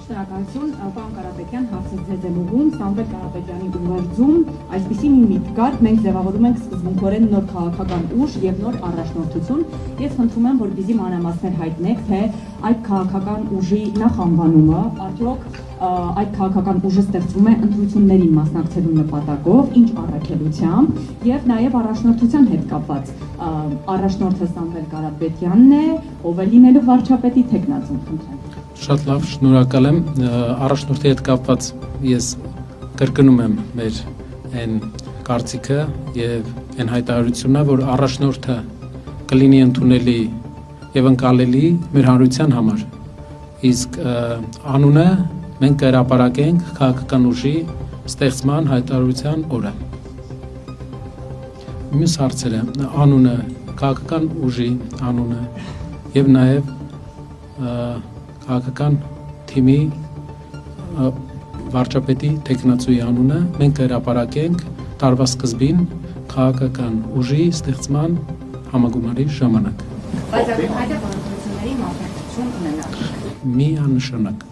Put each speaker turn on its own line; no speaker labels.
Շնորհակալություն, պարոն Կարապետյան, հարցը ձեզ եմ ուղղում, Սամվել Կարապետյանի ուղերձում այսպիսի մի միտք կար, մենք ձևավորում ենք սկզբունքորեն նոր քաղաքական ուժ եւ նոր առաջնորդություն։ Ես խնդրում եմ, որպեսզի մանրամասներ հայտնեք, թե այդ քաղաքական ուժի նախանվանումը, արդյոք այդ քաղաքական ուժը ստեղծվում է ընտրություններին մասնակցելու նպատակով, ինչ առաքելությամբ եւ նաեւ առաջնորդության հետ կապված առաջնորդը Սամվել Կարապետյանն է, ով է լինելու վարչապետի թեկնածուն, խնդրեմ։
Շատ լավ, շնորհակալ եմ, առաջնորդի հետ կապված ես կրկնում եմ մեր այն կարծիքը եւ այն հայտարարությունը, որ առաջնորդը կլինի ընդունելի եւ ընկալելի մեր հանրության համար, իսկ անունը մենք կհրապարակենք քաղաքական ուժի ստեղծման հայտարարության օրը։ Մյուս հարցերը, անունը, քաղաքական ուժի անունը եւ նաեւ քաղաքական թիմի վարչապետի թեկնածուի անունը մենք կհրապարակենք տարվա սկզբին քաղաքական ուժի ստեղծման համագումարի ժամանակ։
Բայց այդ հայտարարությունների մասնակցություն ունենալու։
Միանշանակ։